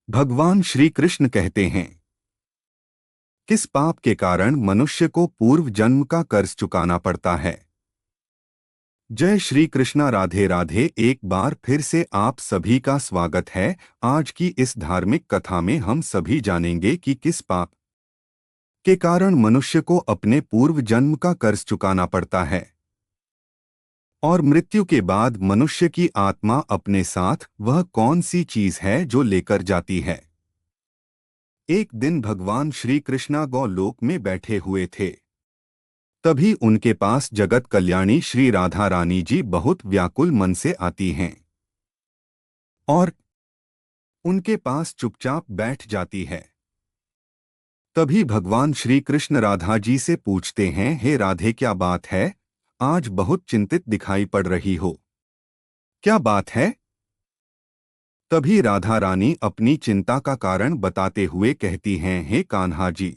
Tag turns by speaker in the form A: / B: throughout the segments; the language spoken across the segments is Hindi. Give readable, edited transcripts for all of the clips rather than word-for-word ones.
A: भगवान श्री कृष्ण कहते हैं, किस पाप के कारण मनुष्य को पूर्व जन्म का कर्ज चुकाना पड़ता है। जय श्री कृष्णा, राधे राधे। एक बार फिर से आप सभी का स्वागत है। आज की इस धार्मिक कथा में हम सभी जानेंगे कि किस पाप के कारण मनुष्य को अपने पूर्व जन्म का कर्ज चुकाना पड़ता है और मृत्यु के बाद मनुष्य की आत्मा अपने साथ वह कौन सी चीज है जो लेकर जाती है। एक दिन भगवान श्री कृष्णा गौलोक में बैठे हुए थे। तभी उनके पास जगत कल्याणी श्री राधा रानी जी बहुत व्याकुल मन से आती हैं और उनके पास चुपचाप बैठ जाती है। तभी भगवान श्री कृष्ण राधा जी से पूछते हैं, हे राधे, क्या बात है? आज बहुत चिंतित दिखाई पड़ रही हो, क्या बात है? तभी राधा रानी अपनी चिंता का कारण बताते हुए कहती हैं, हे कान्हा जी,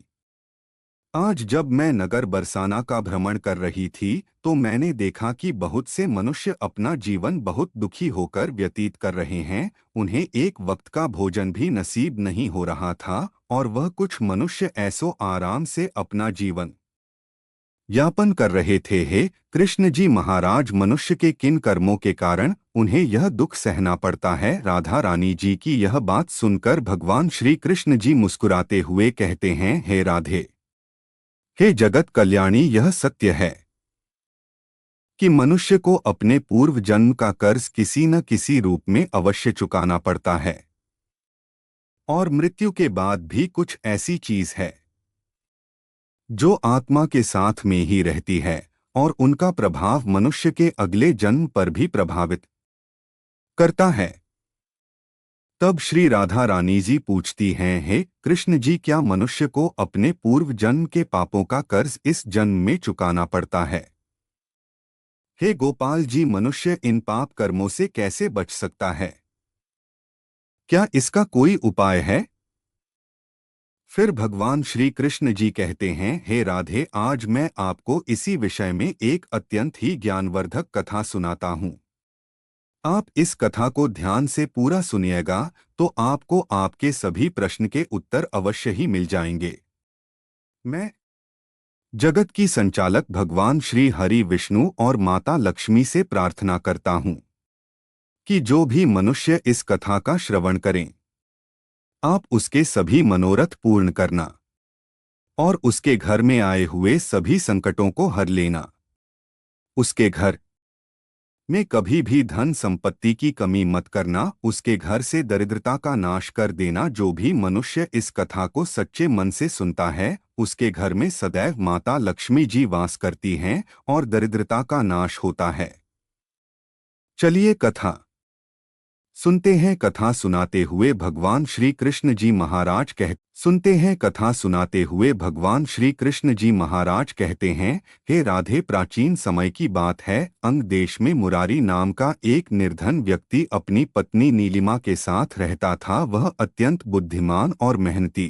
A: आज जब मैं नगर बरसाना का भ्रमण कर रही थी तो मैंने देखा कि बहुत से मनुष्य अपना जीवन बहुत दुखी होकर व्यतीत कर रहे हैं। उन्हें एक वक्त का भोजन भी नसीब नहीं हो रहा था और वह कुछ मनुष्य ऐसो आराम से अपना जीवन यापन कर रहे थे। हे कृष्ण जी महाराज, मनुष्य के किन कर्मों के कारण उन्हें यह दुख सहना पड़ता है? राधा रानी जी की यह बात सुनकर भगवान श्री कृष्ण जी मुस्कुराते हुए कहते हैं, हे राधे, हे जगत कल्याणी, यह सत्य है कि मनुष्य को अपने पूर्व जन्म का कर्ज किसी न किसी रूप में अवश्य चुकाना पड़ता है और मृत्यु के बाद भी कुछ ऐसी चीज है जो आत्मा के साथ में ही रहती है और उनका प्रभाव मनुष्य के अगले जन्म पर भी प्रभावित करता है। तब श्री राधा रानी जी पूछती हैं, हे कृष्ण जी, क्या मनुष्य को अपने पूर्व जन्म के पापों का कर्ज इस जन्म में चुकाना पड़ता है? हे गोपाल जी, मनुष्य इन पाप कर्मों से कैसे बच सकता है? क्या इसका कोई उपाय है? फिर भगवान श्री कृष्ण जी कहते हैं, हे राधे, आज मैं आपको इसी विषय में एक अत्यंत ही ज्ञानवर्धक कथा सुनाता हूँ। आप इस कथा को ध्यान से पूरा सुनिएगा तो आपको आपके सभी प्रश्न के उत्तर अवश्य ही मिल जाएंगे। मैं जगत की संचालक भगवान श्री हरि विष्णु और माता लक्ष्मी से प्रार्थना करता हूँ कि जो भी मनुष्य इस कथा का श्रवण करें, आप उसके सभी मनोरथ पूर्ण करना और उसके घर में आए हुए सभी संकटों को हर लेना। उसके घर में कभी भी धन संपत्ति की कमी मत करना। उसके घर से दरिद्रता का नाश कर देना। जो भी मनुष्य इस कथा को सच्चे मन से सुनता है, उसके घर में सदैव माता लक्ष्मी जी वास करती हैं और दरिद्रता का नाश होता है। चलिए कथा सुनते हैं। कथा सुनाते हुए भगवान श्री कृष्ण जी महाराज कहते हैं, हे राधे, प्राचीन समय की बात है। अंग देश में मुरारी नाम का एक निर्धन व्यक्ति अपनी पत्नी नीलिमा के साथ रहता था। वह अत्यंत बुद्धिमान और मेहनती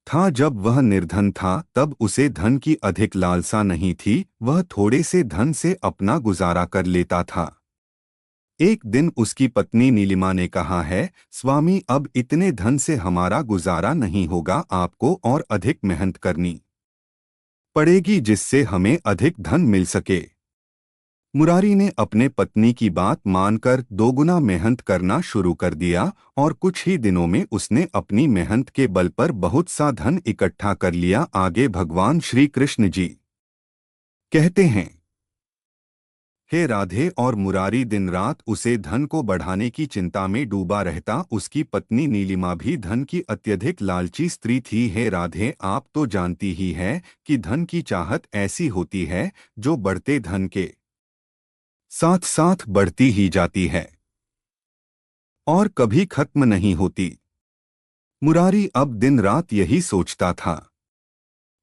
A: था। जब वह निर्धन था तब उसे धन की अधिक लालसा नहीं थी। वह थोड़े से धन से अपना गुजारा कर लेता था। एक दिन उसकी पत्नी नीलिमा ने कहा है, स्वामी, अब इतने धन से हमारा गुजारा नहीं होगा। आपको और अधिक मेहनत करनी पड़ेगी जिससे हमें अधिक धन मिल सके। मुरारी ने अपने पत्नी की बात मानकर दोगुना मेहनत करना शुरू कर दिया और कुछ ही दिनों में उसने अपनी मेहनत के बल पर बहुत सा धन इकट्ठा कर लिया। आगे भगवान श्री कृष्ण जी कहते हैं, हे राधे, और मुरारी दिन रात उसे धन को बढ़ाने की चिंता में डूबा रहता। उसकी पत्नी नीलिमा भी धन की अत्यधिक लालची स्त्री थी। हे राधे, आप तो जानती ही है कि धन की चाहत ऐसी होती है जो बढ़ते धन के साथ साथ बढ़ती ही जाती है और कभी खत्म नहीं होती। मुरारी अब दिन रात यही सोचता था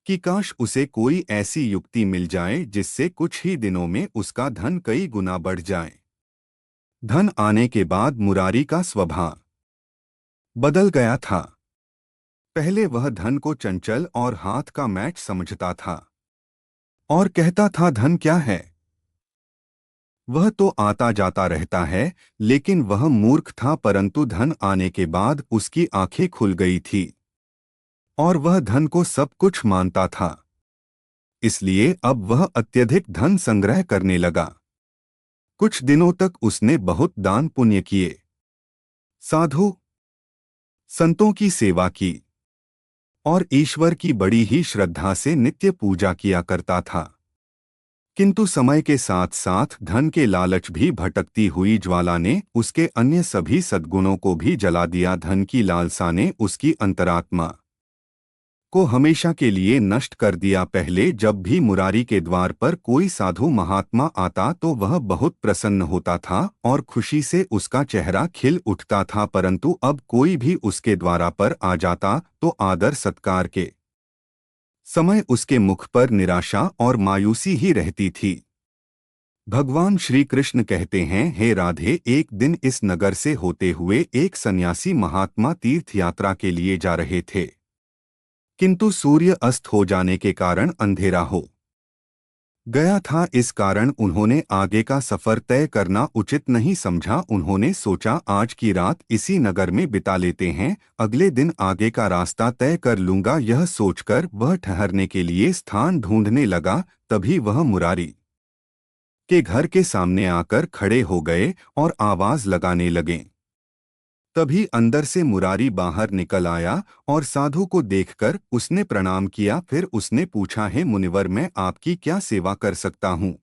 A: कि काश उसे कोई ऐसी युक्ति मिल जाए जिससे कुछ ही दिनों में उसका धन कई गुना बढ़ जाए। धन आने के बाद मुरारी का स्वभाव बदल गया था। पहले वह धन को चंचल और हाथ का मैच समझता था और कहता था, धन क्या है, वह तो आता जाता रहता है, लेकिन वह मूर्ख था, परंतु धन आने के बाद उसकी आंखें खुल गई थी और वह धन को सब कुछ मानता था। इसलिए अब वह अत्यधिक धन संग्रह करने लगा। कुछ दिनों तक उसने बहुत दान पुण्य किए, साधु संतों की सेवा की और ईश्वर की बड़ी ही श्रद्धा से नित्य पूजा किया करता था। किंतु समय के साथ साथ धन के लालच भी भटकती हुई ज्वाला ने उसके अन्य सभी सद्गुणों को भी जला दिया। धन की लालसा ने उसकी अंतरात्मा को हमेशा के लिए नष्ट कर दिया। पहले जब भी मुरारी के द्वार पर कोई साधु महात्मा आता तो वह बहुत प्रसन्न होता था और खुशी से उसका चेहरा खिल उठता था, परंतु अब कोई भी उसके द्वार पर आ जाता तो आदर सत्कार के समय उसके मुख पर निराशा और मायूसी ही रहती थी। भगवान श्री कृष्ण कहते हैं, हे राधे, एक दिन इस नगर से होते हुए एक सन्यासी महात्मा तीर्थ यात्रा के लिए जा रहे थे, किंतु सूर्य अस्त हो जाने के कारण अंधेरा हो गया था। इस कारण उन्होंने आगे का सफर तय करना उचित नहीं समझा। उन्होंने सोचा आज की रात इसी नगर में बिता लेते हैं, अगले दिन आगे का रास्ता तय कर लूंगा। यह सोचकर वह ठहरने के लिए स्थान ढूंढने लगा। तभी वह मुरारी के घर के सामने आकर खड़े हो गए और आवाज लगाने लगे। तभी अंदर से मुरारी बाहर निकल आया और साधु को देखकर उसने प्रणाम किया। फिर उसने पूछा, है मुनिवर, मैं आपकी क्या सेवा कर सकता हूँ?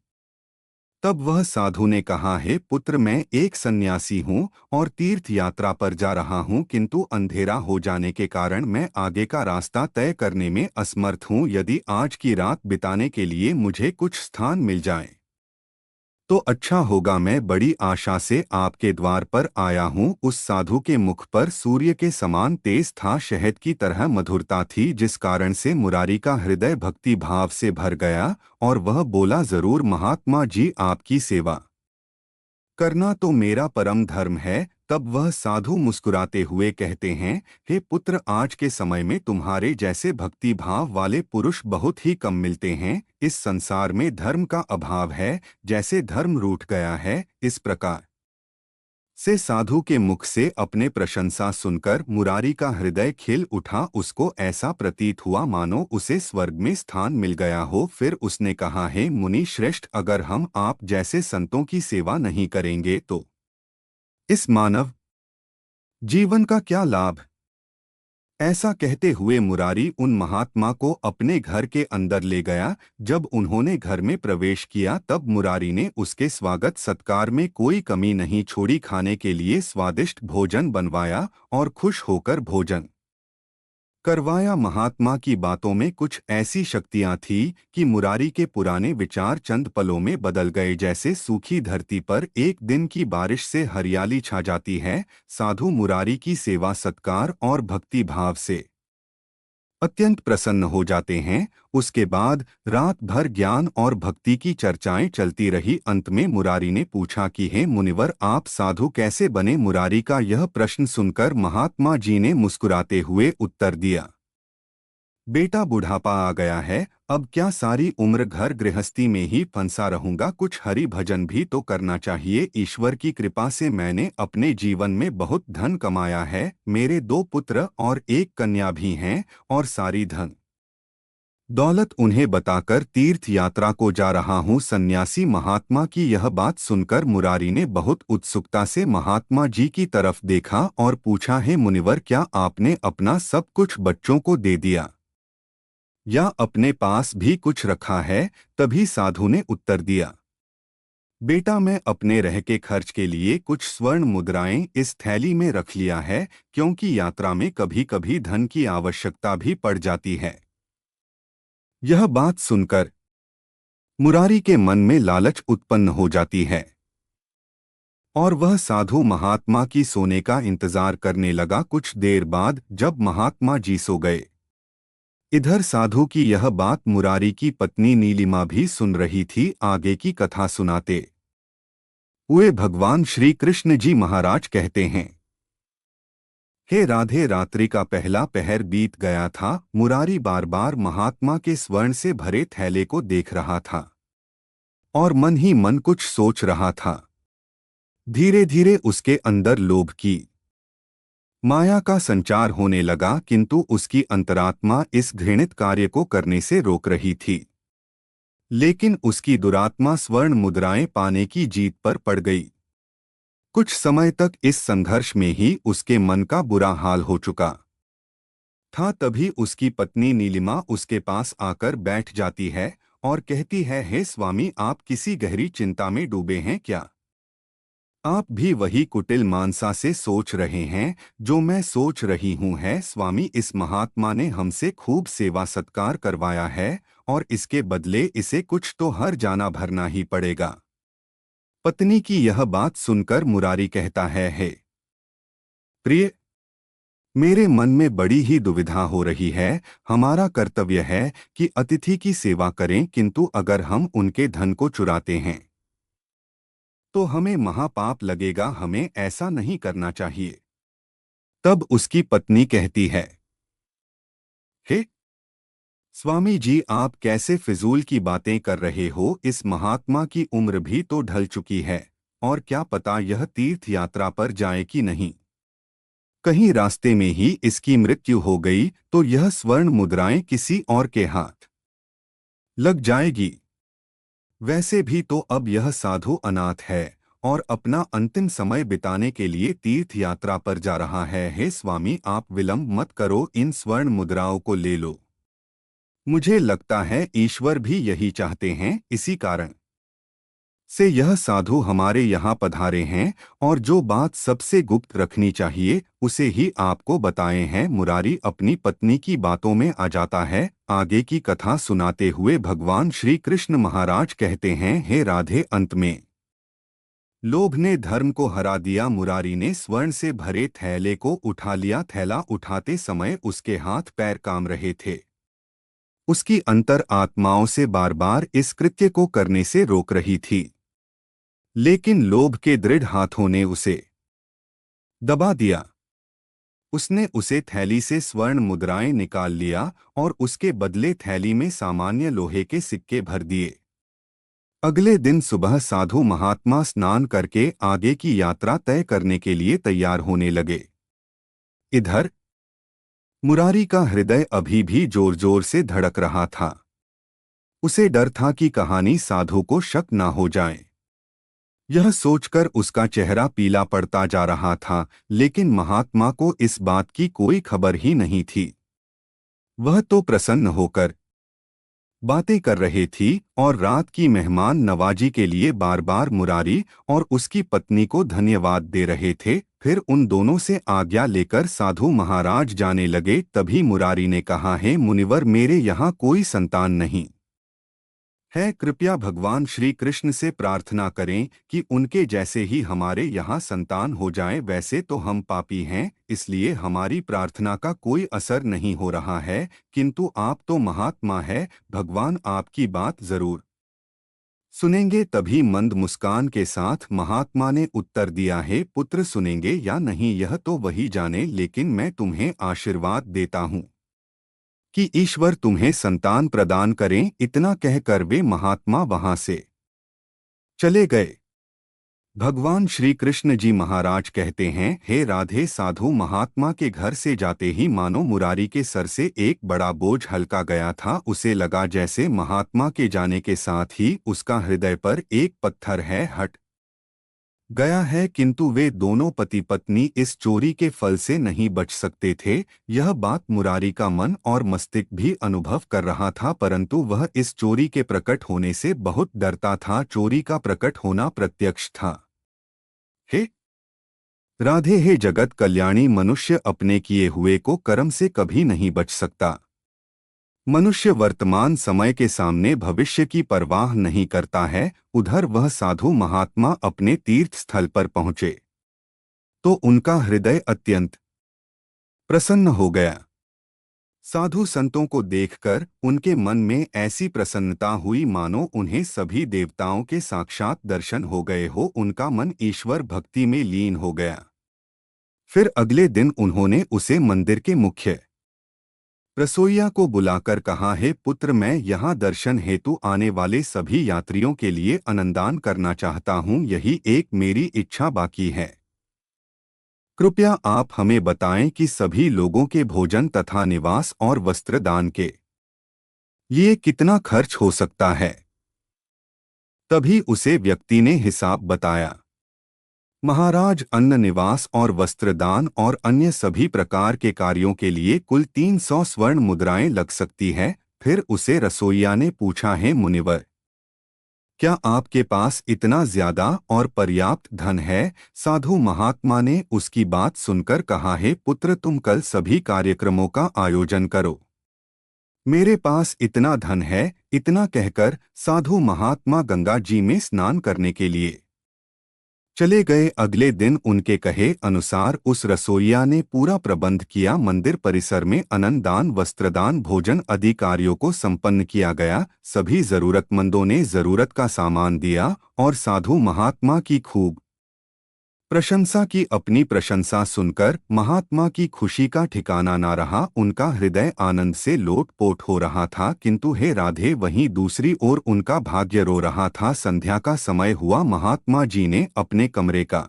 A: तब वह साधु ने कहा, है पुत्र, मैं एक सन्यासी हूँ और तीर्थ यात्रा पर जा रहा हूँ, किंतु अंधेरा हो जाने के कारण मैं आगे का रास्ता तय करने में असमर्थ हूँ। यदि आज की रात बिताने के लिए मुझे कुछ स्थान मिल जाए तो अच्छा होगा। मैं बड़ी आशा से आपके द्वार पर आया हूँ। उस साधु के मुख पर सूर्य के समान तेज था, शहद की तरह मधुरता थी, जिस कारण से मुरारी का हृदय भक्ति भाव से भर गया और वह बोला, जरूर महात्मा जी, आपकी सेवा करना तो मेरा परम धर्म है। तब वह साधु मुस्कुराते हुए कहते हैं, हे पुत्र, आज के समय में तुम्हारे जैसे भक्ति भाव वाले पुरुष बहुत ही कम मिलते हैं। इस संसार में धर्म का अभाव है, जैसे धर्म रूठ गया है। इस प्रकार से साधु के मुख से अपने प्रशंसा सुनकर मुरारी का हृदय खिल उठा। उसको ऐसा प्रतीत हुआ मानो उसे स्वर्ग में स्थान मिल गया हो। फिर उसने कहा, हे मुनि श्रेष्ठ, अगर हम आप जैसे संतों की सेवा नहीं करेंगे तो इस मानव जीवन का क्या लाभ? ऐसा कहते हुए मुरारी उन महात्मा को अपने घर के अंदर ले गया। जब उन्होंने घर में प्रवेश किया तब मुरारी ने उसके स्वागत सत्कार में कोई कमी नहीं छोड़ी। खाने के लिए स्वादिष्ट भोजन बनवाया और खुश होकर भोजन करवाया। महात्मा की बातों में कुछ ऐसी शक्तियां थी कि मुरारी के पुराने विचार चंद पलों में बदल गए। जैसे सूखी धरती पर एक दिन की बारिश से हरियाली छा जाती है, साधु मुरारी की सेवा सत्कार और भक्ति भाव से अत्यंत प्रसन्न हो जाते हैं। उसके बाद रात भर ज्ञान और भक्ति की चर्चाएं चलती रही। अंत में मुरारी ने पूछा कि हे मुनिवर, आप साधु कैसे बने? मुरारी का यह प्रश्न सुनकर महात्मा जी ने मुस्कुराते हुए उत्तर दिया, बेटा, बुढ़ापा आ गया है, अब क्या सारी उम्र घर गृहस्थी में ही फंसा रहूंगा? कुछ हरि भजन भी तो करना चाहिए। ईश्वर की कृपा से मैंने अपने जीवन में बहुत धन कमाया है। मेरे 2 पुत्र और एक कन्या भी हैं और सारी धन दौलत उन्हें बताकर तीर्थ यात्रा को जा रहा हूँ। सन्यासी महात्मा की यह बात सुनकर मुरारी ने बहुत उत्सुकता से महात्मा जी की तरफ देखा और पूछा, है मुनिवर, क्या आपने अपना सब कुछ बच्चों को दे दिया या अपने पास भी कुछ रखा है? तभी साधु ने उत्तर दिया, बेटा, मैं अपने रह के खर्च के लिए कुछ स्वर्ण मुद्राएं इस थैली में रख लिया है, क्योंकि यात्रा में कभी कभी धन की आवश्यकता भी पड़ जाती है। यह बात सुनकर मुरारी के मन में लालच उत्पन्न हो जाती है और वह साधु महात्मा की सोने का इंतजार करने लगा। कुछ देर बाद जब महात्मा जी सो गए, इधर साधु की यह बात मुरारी की पत्नी नीलिमा भी सुन रही थी। आगे की कथा सुनाते हुए भगवान श्री कृष्ण जी महाराज कहते हैं, हे राधे, रात्रि का पहला पहर बीत गया था। मुरारी बार बार महात्मा के स्वर्ण से भरे थैले को देख रहा था। और मन ही मन कुछ सोच रहा था। धीरे धीरे उसके अंदर लोभ की माया का संचार होने लगा, किंतु उसकी अंतरात्मा इस घृणित कार्य को करने से रोक रही थी। लेकिन उसकी दुरात्मा स्वर्ण मुद्राएं पाने की जीत पर पड़ गई। कुछ समय तक इस संघर्ष में ही उसके मन का बुरा हाल हो चुका था। तभी उसकी पत्नी नीलिमा उसके पास आकर बैठ जाती है और कहती है, हे स्वामी, आप किसी गहरी चिंता में डूबे हैं क्या? आप भी वही कुटिल मानसा से सोच रहे हैं जो मैं सोच रही हूँ। है स्वामी, इस महात्मा ने हमसे खूब सेवा सत्कार करवाया है और इसके बदले इसे कुछ तो हर जाना भरना ही पड़ेगा। पत्नी की यह बात सुनकर मुरारी कहता है, हे प्रिय, मेरे मन में बड़ी ही दुविधा हो रही है। हमारा कर्तव्य है कि अतिथि की सेवा करें, किंतु अगर हम उनके धन को चुराते हैं तो हमें महापाप लगेगा। हमें ऐसा नहीं करना चाहिए। तब उसकी पत्नी कहती है, हे स्वामी जी, आप कैसे फिजूल की बातें कर रहे हो? इस महात्मा की उम्र भी तो ढल चुकी है और क्या पता यह तीर्थ यात्रा पर जाए कि नहीं। कहीं रास्ते में ही इसकी मृत्यु हो गई तो यह स्वर्ण मुद्राएं किसी और के हाथ लग जाएगी। वैसे भी तो अब यह साधु अनाथ है और अपना अंतिम समय बिताने के लिए तीर्थ यात्रा पर जा रहा है। हे स्वामी, आप विलंब मत करो, इन स्वर्ण मुद्राओं को ले लो। मुझे लगता है ईश्वर भी यही चाहते हैं, इसी कारण से यह साधु हमारे यहाँ पधारे हैं और जो बात सबसे गुप्त रखनी चाहिए उसे ही आपको बताए हैं। मुरारी अपनी पत्नी की बातों में आ जाता है। आगे की कथा सुनाते हुए भगवान श्री कृष्ण महाराज कहते हैं, हे राधे, अंत में लोभ ने धर्म को हरा दिया। मुरारी ने स्वर्ण से भरे थैले को उठा लिया। थैला उठाते समय उसके हाथ पैर काम रहे थे। उसकी अंतर आत्माओं से बार बार इस कृत्य को करने से रोक रही थी, लेकिन लोभ के दृढ़ हाथों ने उसे दबा दिया। उसने उसे थैली से स्वर्ण मुद्राएं निकाल लिया और उसके बदले थैली में सामान्य लोहे के सिक्के भर दिए। अगले दिन सुबह साधु महात्मा स्नान करके आगे की यात्रा तय करने के लिए तैयार होने लगे। इधर मुरारी का हृदय अभी भी जोर जोर से धड़क रहा था। उसे डर था कि कहानी साधु को शक न हो जाए। यह सोचकर उसका चेहरा पीला पड़ता जा रहा था, लेकिन महात्मा को इस बात की कोई खबर ही नहीं थी। वह तो प्रसन्न होकर बातें कर रहे थी और रात की मेहमान नवाजी के लिए बार बार मुरारी और उसकी पत्नी को धन्यवाद दे रहे थे। फिर उन दोनों से आज्ञा लेकर साधु महाराज जाने लगे। तभी मुरारी ने कहा, हे मुनिवर, मेरे यहाँ कोई संतान नहीं है। कृपया भगवान श्री कृष्ण से प्रार्थना करें कि उनके जैसे ही हमारे यहाँ संतान हो जाए। वैसे तो हम पापी हैं, इसलिए हमारी प्रार्थना का कोई असर नहीं हो रहा है, किंतु आप तो महात्मा है, भगवान आपकी बात जरूर सुनेंगे। तभी मंद मुस्कान के साथ महात्मा ने उत्तर दिया, है पुत्र, सुनेंगे या नहीं यह तो वही जाने, लेकिन मैं तुम्हें आशीर्वाद देता हूँ कि ईश्वर तुम्हें संतान प्रदान करें। इतना कहकर वे महात्मा वहां से चले गए। भगवान श्री कृष्ण जी महाराज कहते हैं, हे राधे, साधु महात्मा के घर से जाते ही मानो मुरारी के सर से एक बड़ा बोझ हल्का गया था। उसे लगा जैसे महात्मा के जाने के साथ ही उसका हृदय पर एक पत्थर है हट गया है। किंतु वे दोनों पति पत्नी इस चोरी के फल से नहीं बच सकते थे। यह बात मुरारी का मन और मस्तिष्क भी अनुभव कर रहा था, परंतु वह इस चोरी के प्रकट होने से बहुत डरता था। चोरी का प्रकट होना प्रत्यक्ष था। हे राधे, हे जगत कल्याणी, मनुष्य अपने किए हुए को कर्म से कभी नहीं बच सकता। मनुष्य वर्तमान समय के सामने भविष्य की परवाह नहीं करता है। उधर वह साधु महात्मा अपने तीर्थ स्थल पर पहुंचे तो उनका हृदय अत्यंत प्रसन्न हो गया। साधु संतों को देखकर उनके मन में ऐसी प्रसन्नता हुई मानो उन्हें सभी देवताओं के साक्षात दर्शन हो गए हो। उनका मन ईश्वर भक्ति में लीन हो गया। फिर अगले दिन उन्होंने उसे मंदिर के मुख्य रसोइया को बुलाकर कहा, है पुत्र, मैं यहाँ दर्शन हेतु आने वाले सभी यात्रियों के लिए अन्नदान करना चाहता हूँ, यही एक मेरी इच्छा बाकी है। कृपया आप हमें बताएं कि सभी लोगों के भोजन तथा निवास और वस्त्र दान के लिए कितना खर्च हो सकता है। तभी उसे व्यक्ति ने हिसाब बताया। महाराज, अन्न, निवास और वस्त्रदान और अन्य सभी प्रकार के कार्यों के लिए कुल 300 स्वर्ण मुद्राएं लग सकती है। फिर उसे रसोइया ने पूछा, है मुनिवर, क्या आपके पास इतना ज्यादा और पर्याप्त धन है? साधु महात्मा ने उसकी बात सुनकर कहा, है पुत्र, तुम कल सभी कार्यक्रमों का आयोजन करो, मेरे पास इतना धन है। इतना कहकर साधु महात्मा गंगा जी में स्नान करने के लिए चले गए। अगले दिन उनके कहे अनुसार उस रसोइया ने पूरा प्रबंध किया। मंदिर परिसर में अन्नदान, वस्त्रदान, भोजन आदि कार्यों को संपन्न किया गया। सभी जरूरतमंदों ने जरूरत का सामान दिया और साधु महात्मा की खूब प्रशंसा की। अपनी प्रशंसा सुनकर महात्मा की खुशी का ठिकाना ना रहा। उनका हृदय आनंद से लोटपोट हो रहा था। किंतु हे राधे, वहीं दूसरी ओर उनका भाग्य रो रहा था। संध्या का समय हुआ। महात्मा जी ने अपने कमरे का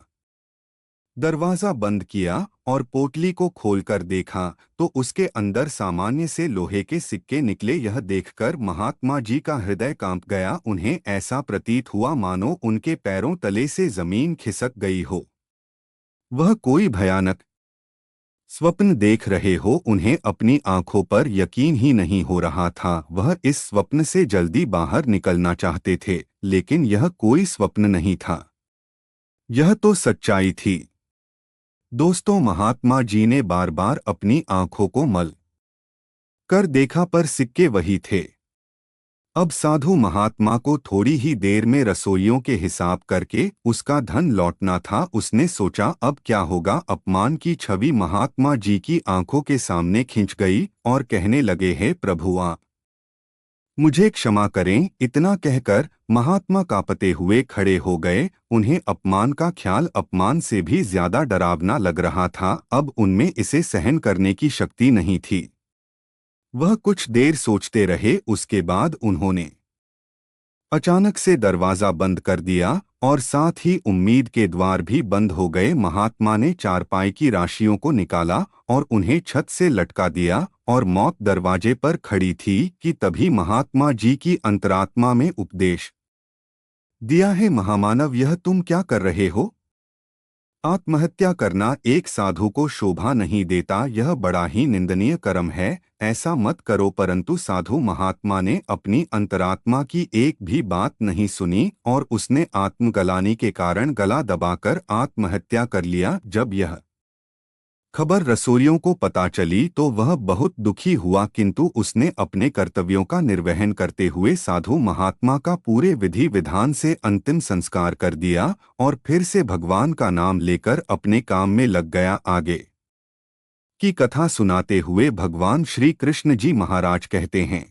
A: दरवाजा बंद किया और पोटली को खोलकर देखा तो उसके अंदर सामान्य से लोहे के सिक्के निकले। यह देखकर महात्मा जी का हृदय कांप गया। उन्हें ऐसा प्रतीत हुआ मानो उनके पैरों तले से जमीन खिसक गई हो। वह कोई भयानक स्वप्न देख रहे हो। उन्हें अपनी आंखों पर यकीन ही नहीं हो रहा था। वह इस स्वप्न से जल्दी बाहर निकलना चाहते थे, लेकिन यह कोई स्वप्न नहीं था, यह तो सच्चाई थी। दोस्तों, महात्मा जी ने बार बार अपनी आंखों को मल कर देखा पर सिक्के वही थे। अब साधु महात्मा को थोड़ी ही देर में रसोइयों के हिसाब करके उसका धन लौटना था। उसने सोचा, अब क्या होगा। अपमान की छवि महात्मा जी की आंखों के सामने खिंच गई और कहने लगे, हे प्रभु, आप मुझे क्षमा करें। इतना कहकर महात्मा कांपते हुए खड़े हो गए। उन्हें अपमान का ख्याल अपमान से भी ज्यादा डरावना लग रहा था। अब उनमें इसे सहन करने की शक्ति नहीं थी। वह कुछ देर सोचते रहे। उसके बाद उन्होंने अचानक से दरवाजा बंद कर दिया और साथ ही उम्मीद के द्वार भी बंद हो गए। महात्मा ने चारपाई की राशियों को निकाला और उन्हें छत से लटका दिया और मौत दरवाजे पर खड़ी थी कि तभी महात्मा जी की अंतरात्मा में उपदेश दिया, है महामानव, यह तुम क्या कर रहे हो? आत्महत्या करना एक साधु को शोभा नहीं देता। यह बड़ा ही निंदनीय कर्म है। ऐसा मत करो। परंतु साधु महात्मा ने अपनी अंतरात्मा की एक भी बात नहीं सुनी और उसने आत्मग्लानि के कारण गला दबाकर आत्महत्या कर लिया। जब यह खबर रसोइयों को पता चली तो वह बहुत दुखी हुआ, किंतु उसने अपने कर्तव्यों का निर्वहन करते हुए साधु महात्मा का पूरे विधि विधान से अंतिम संस्कार कर दिया और फिर से भगवान का नाम लेकर अपने काम में लग गया। आगे की कथा सुनाते हुए भगवान श्री कृष्ण जी महाराज कहते हैं,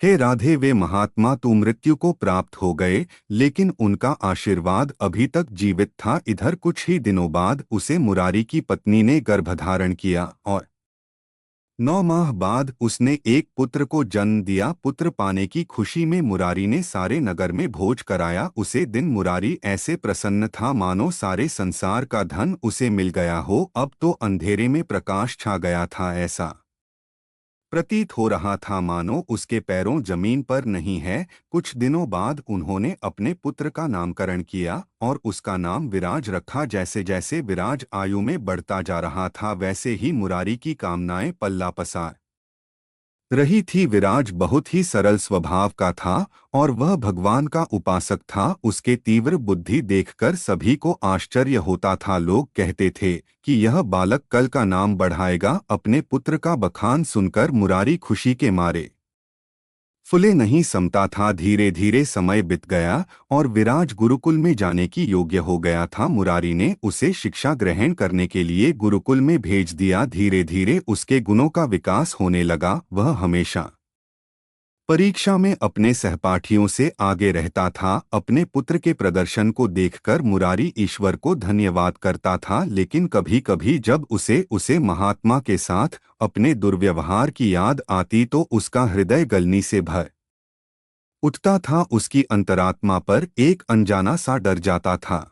A: हे राधे, वे महात्मा तो मृत्यु को प्राप्त हो गए, लेकिन उनका आशीर्वाद अभी तक जीवित था। इधर कुछ ही दिनों बाद उसे मुरारी की पत्नी ने गर्भधारण किया और 9 माह बाद उसने एक पुत्र को जन्म दिया। पुत्र पाने की खुशी में मुरारी ने सारे नगर में भोज कराया। उसे दिन मुरारी ऐसे प्रसन्न था मानो सारे संसार का धन उसे मिल गया हो। अब तो अंधेरे में प्रकाश छा गया था। ऐसा प्रतीत हो रहा था मानो उसके पैरों जमीन पर नहीं है। कुछ दिनों बाद उन्होंने अपने पुत्र का नामकरण किया और उसका नाम विराज रखा। जैसे जैसे विराज आयु में बढ़ता जा रहा था, वैसे ही मुरारी की कामनाएं पल्ला पसार रही थी। विराज बहुत ही सरल स्वभाव का था और वह भगवान का उपासक था। उसके तीव्र बुद्धि देखकर सभी को आश्चर्य होता था। लोग कहते थे कि यह बालक कल का नाम बढ़ाएगा। अपने पुत्र का बखान सुनकर मुरारी खुशी के मारे फुले नहीं समता था। धीरे धीरे समय बीत गया और विराज गुरुकुल में जाने की योग्य हो गया था। मुरारी ने उसे शिक्षा ग्रहण करने के लिए गुरुकुल में भेज दिया। धीरे धीरे उसके गुणों का विकास होने लगा। वह हमेशा परीक्षा में अपने सहपाठियों से आगे रहता था। अपने पुत्र के प्रदर्शन को देखकर मुरारी ईश्वर को धन्यवाद करता था, लेकिन कभी-कभी जब उसे महात्मा के साथ अपने दुर्व्यवहार की याद आती तो उसका हृदय गलनी से भर उठता था। उसकी अंतरात्मा पर एक अनजाना सा डर जाता था।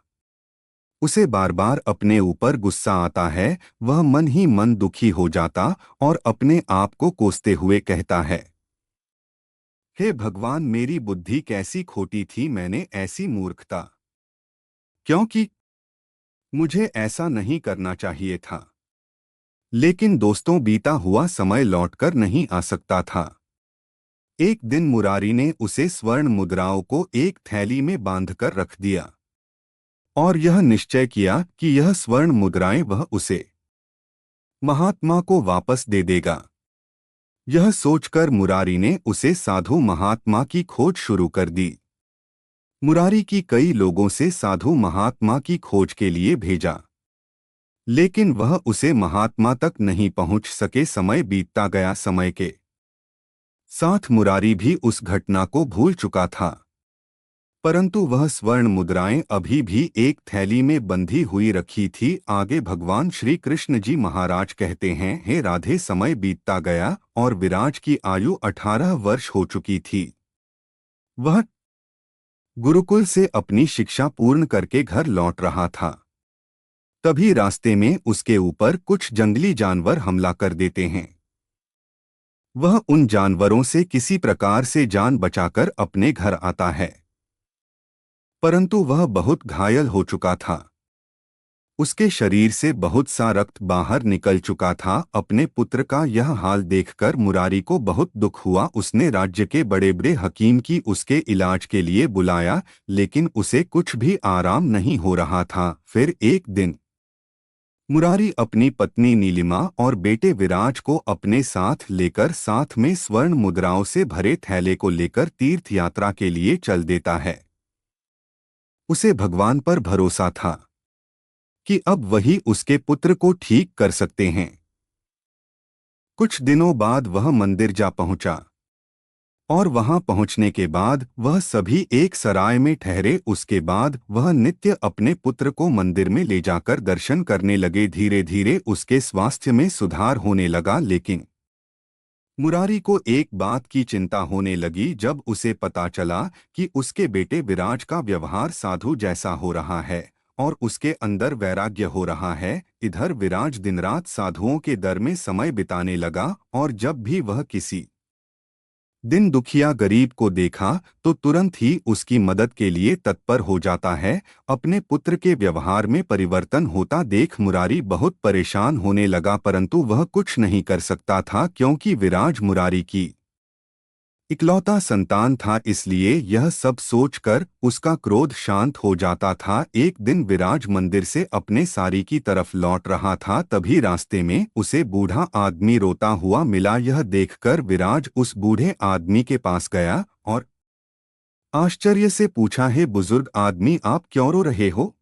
A: उसे बार बार अपने ऊपर गुस्सा आता है। वह मन ही मन दुखी हो जाता और अपने आप को कोसते हुए कहता है, हे भगवान, मेरी बुद्धि कैसी खोटी थी, मैंने ऐसी मूर्खता क्यों की? मुझे ऐसा नहीं करना चाहिए था। लेकिन दोस्तों, बीता हुआ समय लौटकर नहीं आ सकता था। एक दिन मुरारी ने उसे स्वर्ण मुद्राओं को एक थैली में बांधकर रख दिया और यह निश्चय किया कि यह स्वर्ण मुद्राएं वह उसे महात्मा को वापस दे देगा। यह सोचकर मुरारी ने उसे साधु महात्मा की खोज शुरू कर दी। मुरारी की कई लोगों से साधु महात्मा की खोज के लिए भेजा, लेकिन वह उसे महात्मा तक नहीं पहुंच सके। समय बीतता गया। समय के साथ मुरारी भी उस घटना को भूल चुका था, परंतु वह स्वर्ण मुद्राएं अभी भी एक थैली में बंधी हुई रखी थी। आगे भगवान श्री कृष्ण जी महाराज कहते हैं, हे राधे, समय बीतता गया और विराज की आयु 18 वर्ष हो चुकी थी। वह गुरुकुल से अपनी शिक्षा पूर्ण करके घर लौट रहा था। तभी रास्ते में उसके ऊपर कुछ जंगली जानवर हमला कर देते हैं। वह उन जानवरों से किसी प्रकार से जान बचाकर अपने घर आता है, परंतु वह बहुत घायल हो चुका था। उसके शरीर से बहुत सा रक्त बाहर निकल चुका था। अपने पुत्र का यह हाल देखकर मुरारी को बहुत दुख हुआ। उसने राज्य के बड़े बड़े हकीम की उसके इलाज के लिए बुलाया, लेकिन उसे कुछ भी आराम नहीं हो रहा था। फिर एक दिन मुरारी अपनी पत्नी नीलिमा और बेटे विराज को अपने साथ लेकर साथ में स्वर्ण मुद्राओं से भरे थैले को लेकर तीर्थ यात्रा के लिए चल देता है। उसे भगवान पर भरोसा था कि अब वही उसके पुत्र को ठीक कर सकते हैं। कुछ दिनों बाद वह मंदिर जा पहुंचा और वहां पहुंचने के बाद वह सभी एक सराय में ठहरे। उसके बाद वह नित्य अपने पुत्र को मंदिर में ले जाकर दर्शन करने लगे। धीरे धीरे उसके स्वास्थ्य में सुधार होने लगा, लेकिन मुरारी को एक बात की चिंता होने लगी। जब उसे पता चला कि उसके बेटे विराज का व्यवहार साधु जैसा हो रहा है और उसके अंदर वैराग्य हो रहा है, इधर विराज दिन रात साधुओं के दर में समय बिताने लगा और जब भी वह किसी दिन दुखिया गरीब को देखा तो तुरंत ही उसकी मदद के लिए तत्पर हो जाता है। अपने पुत्र के व्यवहार में परिवर्तन होता देख मुरारी बहुत परेशान होने लगा, परंतु वह कुछ नहीं कर सकता था क्योंकि विराज मुरारी की इकलौता संतान था। इसलिए यह सब सोचकर उसका क्रोध शांत हो जाता था। एक दिन विराज मंदिर से अपने सारी की तरफ लौट रहा था, तभी रास्ते में उसे बूढ़ा आदमी रोता हुआ मिला। यह देखकर विराज उस बूढ़े आदमी के पास गया और आश्चर्य से पूछा, हे बुजुर्ग आदमी, आप क्यों रो रहे हो?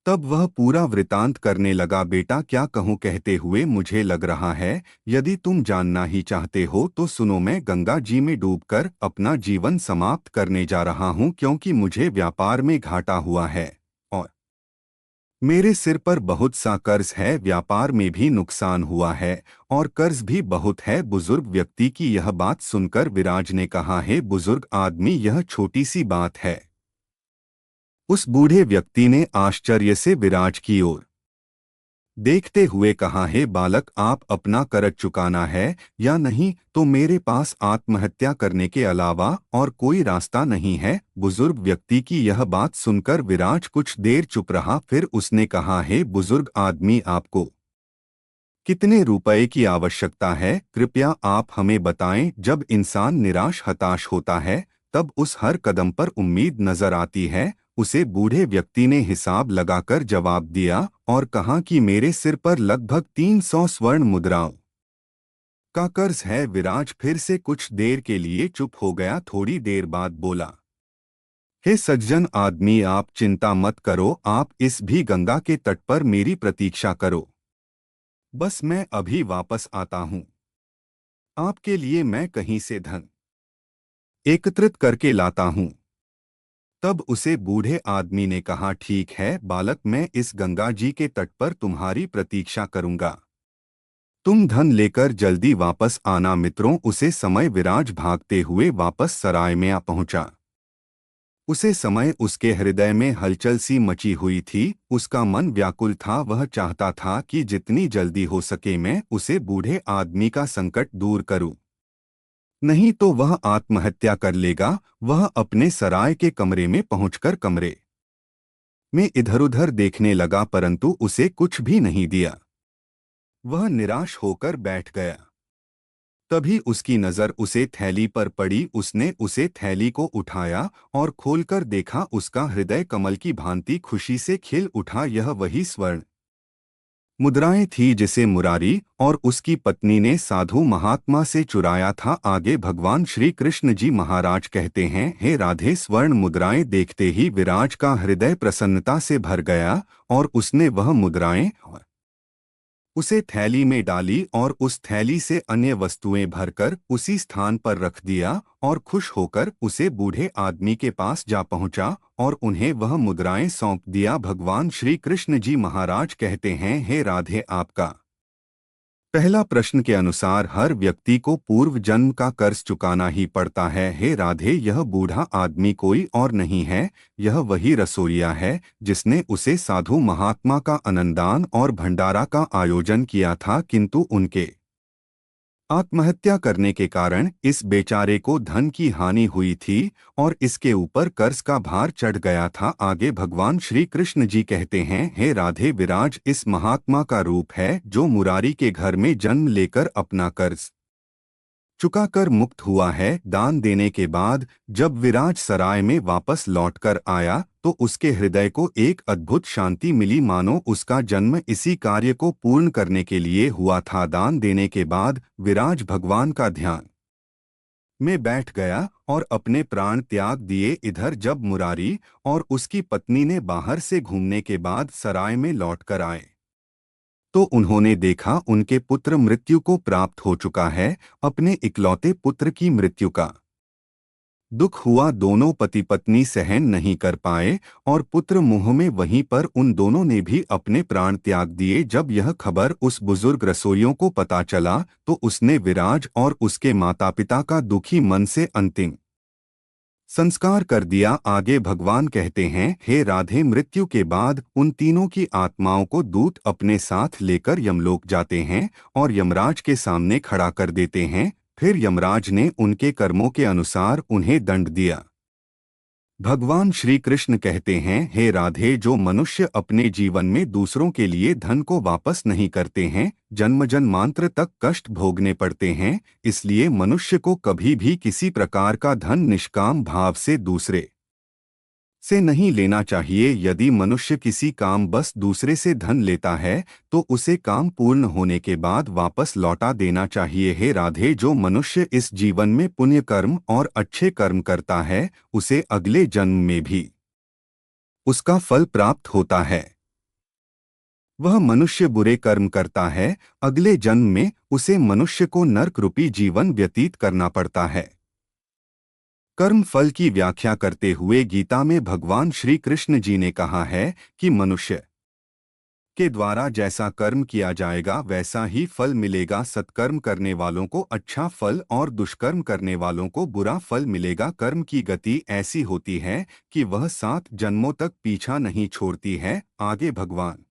A: तब वह पूरा वृतांत करने लगा। बेटा, क्या कहूँ कहते हुए मुझे लग रहा है, यदि तुम जानना ही चाहते हो तो सुनो। मैं गंगा जी में डूबकर अपना जीवन समाप्त करने जा रहा हूँ, क्योंकि मुझे व्यापार में घाटा हुआ है और मेरे सिर पर बहुत सा कर्ज है। व्यापार में भी नुकसान हुआ है और कर्ज भी बहुत है। बुजुर्ग व्यक्ति की यह बात सुनकर विराज ने कहा, हे बुजुर्ग आदमी, यह छोटी सी बात है। उस बूढ़े व्यक्ति ने आश्चर्य से विराज की ओर देखते हुए कहा, हे बालक, आप अपना कर्ज चुकाना है या नहीं तो मेरे पास आत्महत्या करने के अलावा और कोई रास्ता नहीं है। बुजुर्ग व्यक्ति की यह बात सुनकर विराज कुछ देर चुप रहा। फिर उसने कहा, हे बुजुर्ग आदमी, आपको कितने रुपए की आवश्यकता है? कृपया आप हमें बताएं। जब इंसान निराश हताश होता है तब उस हर कदम पर उम्मीद नजर आती है। उसे बूढ़े व्यक्ति ने हिसाब लगाकर जवाब दिया और कहा कि मेरे सिर पर लगभग 300 स्वर्ण मुद्राओं का कर्ज है। विराज फिर से कुछ देर के लिए चुप हो गया। थोड़ी देर बाद बोला, हे सज्जन आदमी, आप चिंता मत करो। आप इस भी गंगा के तट पर मेरी प्रतीक्षा करो। बस मैं अभी वापस आता हूँ। आपके लिए मैं कहीं से धन एकत्रित करके लाता हूँ। तब उसे बूढ़े आदमी ने कहा, ठीक है बालक, मैं इस गंगा जी के तट पर तुम्हारी प्रतीक्षा करूंगा। तुम धन लेकर जल्दी वापस आना। मित्रों, उसे समय विराज भागते हुए वापस सराय में आ पहुंचा। उसे समय उसके हृदय में हलचल सी मची हुई थी। उसका मन व्याकुल था। वह चाहता था कि जितनी जल्दी हो सके मैं उसे बूढ़े आदमी का संकट दूर करूं, नहीं तो वह आत्महत्या कर लेगा। वह अपने सराय के कमरे में पहुंचकर कमरे में इधर-उधर देखने लगा, परंतु उसे कुछ भी नहीं दिया। वह निराश होकर बैठ गया। तभी उसकी नजर उसे थैली पर पड़ी। उसने उसे थैली को उठाया और खोलकर देखा। उसका हृदय कमल की भांति खुशी से खिल उठा। यह वही स्वर्ण मुद्राएं थी जिसे मुरारी और उसकी पत्नी ने साधु महात्मा से चुराया था। आगे भगवान श्री कृष्ण जी महाराज कहते हैं, हे राधे, स्वर्ण मुद्राएं देखते ही विराज का हृदय प्रसन्नता से भर गया और उसने वह मुद्राएं उसे थैली में डाली और उस थैली से अन्य वस्तुएं भरकर उसी स्थान पर रख दिया और खुश होकर उसे बूढ़े आदमी के पास जा पहुंचा और उन्हें वह मुद्राएं सौंप दिया। भगवान श्री कृष्ण जी महाराज कहते हैं, हे राधे, आपका पहला प्रश्न के अनुसार हर व्यक्ति को पूर्व जन्म का कर्ज चुकाना ही पड़ता है। हे राधे, यह बूढ़ा आदमी कोई और नहीं है, यह वही रसोइया है जिसने उसे साधु महात्मा का अन्नदान और भंडारा का आयोजन किया था, किंतु उनके आत्महत्या करने के कारण इस बेचारे को धन की हानि हुई थी और इसके ऊपर कर्ज का भार चढ़ गया था। आगे भगवान श्री कृष्ण जी कहते हैं, हे राधे, विराज इस महात्मा का रूप है जो मुरारी के घर में जन्म लेकर अपना कर्ज चुकाकर मुक्त हुआ है। दान देने के बाद जब विराज सराय में वापस लौटकर आया तो उसके हृदय को एक अद्भुत शांति मिली, मानो उसका जन्म इसी कार्य को पूर्ण करने के लिए हुआ था। दान देने के बाद विराज भगवान का ध्यान में बैठ गया और अपने प्राण त्याग दिए। इधर जब मुरारी और उसकी पत्नी ने बाहर से घूमने के बाद सराय में लौटकर आए तो उन्होंने देखा उनके पुत्र मृत्यु को प्राप्त हो चुका है। अपने इकलौते पुत्र की मृत्यु का दुख हुआ। दोनों पति पत्नी सहन नहीं कर पाए और पुत्र मुंह में वहीं पर उन दोनों ने भी अपने प्राण त्याग दिए। जब यह खबर उस बुजुर्ग रसोइयों को पता चला तो उसने विराज और उसके माता पिता का दुखी मन से अंतिम संस्कार कर दिया। आगे भगवान कहते हैं, हे राधे, मृत्यु के बाद उन तीनों की आत्माओं को दूत अपने साथ लेकर यमलोक जाते हैं और यमराज के सामने खड़ा कर देते हैं। फिर यमराज ने उनके कर्मों के अनुसार उन्हें दंड दिया। भगवान श्री कृष्ण कहते हैं, हे राधे, जो मनुष्य अपने जीवन में दूसरों के लिए धन को वापस नहीं करते हैं, जन्म जन्मांतर तक कष्ट भोगने पड़ते हैं। इसलिए मनुष्य को कभी भी किसी प्रकार का धन निष्काम भाव से दूसरे से नहीं लेना चाहिए। यदि मनुष्य किसी काम बस दूसरे से धन लेता है तो उसे काम पूर्ण होने के बाद वापस लौटा देना चाहिए। हे राधे, जो मनुष्य इस जीवन में पुण्य कर्म और अच्छे कर्म करता है उसे अगले जन्म में भी उसका फल प्राप्त होता है। वह मनुष्य बुरे कर्म करता है, अगले जन्म में उसे मनुष्य को नरक रूपी जीवन व्यतीत करना पड़ता है। कर्म फल की व्याख्या करते हुए गीता में भगवान श्री कृष्ण जी ने कहा है कि मनुष्य के द्वारा जैसा कर्म किया जाएगा वैसा ही फल मिलेगा। सत्कर्म करने वालों को अच्छा फल और दुष्कर्म करने वालों को बुरा फल मिलेगा। कर्म की गति ऐसी होती है कि वह 7 जन्मों तक पीछा नहीं छोड़ती है। आगे भगवान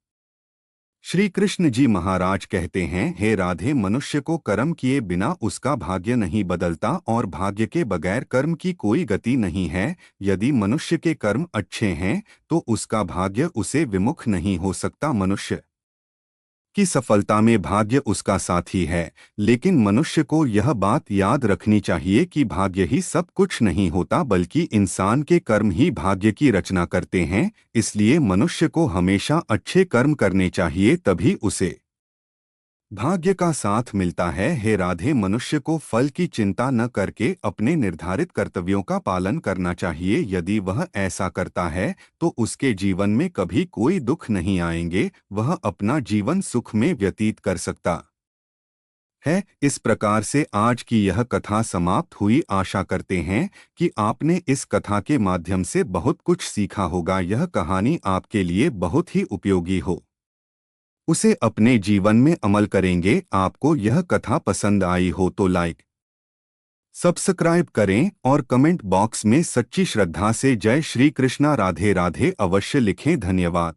A: श्री कृष्ण जी महाराज कहते हैं, हे राधे, मनुष्य को कर्म किए बिना उसका भाग्य नहीं बदलता और भाग्य के बगैर कर्म की कोई गति नहीं है। यदि मनुष्य के कर्म अच्छे हैं तो उसका भाग्य उसे विमुख नहीं हो सकता। मनुष्य की सफलता में भाग्य उसका साथी है, लेकिन मनुष्य को यह बात याद रखनी चाहिए कि भाग्य ही सब कुछ नहीं होता, बल्कि इंसान के कर्म ही भाग्य की रचना करते हैं। इसलिए मनुष्य को हमेशा अच्छे कर्म करने चाहिए, तभी उसे भाग्य का साथ मिलता है। हे राधे, मनुष्य को फल की चिंता न करके अपने निर्धारित कर्तव्यों का पालन करना चाहिए। यदि वह ऐसा करता है तो उसके जीवन में कभी कोई दुख नहीं आएंगे, वह अपना जीवन सुख में व्यतीत कर सकता है। इस प्रकार से आज की यह कथा समाप्त हुई। आशा करते हैं कि आपने इस कथा के माध्यम से बहुत कुछ सीखा होगा। यह कहानी आपके लिए बहुत ही उपयोगी हो, उसे अपने जीवन में अमल करेंगे। आपको यह कथा पसंद आई हो तो लाइक सब्सक्राइब करें और कमेंट बॉक्स में सच्ची श्रद्धा से जय श्री कृष्णा राधे राधे अवश्य लिखें। धन्यवाद।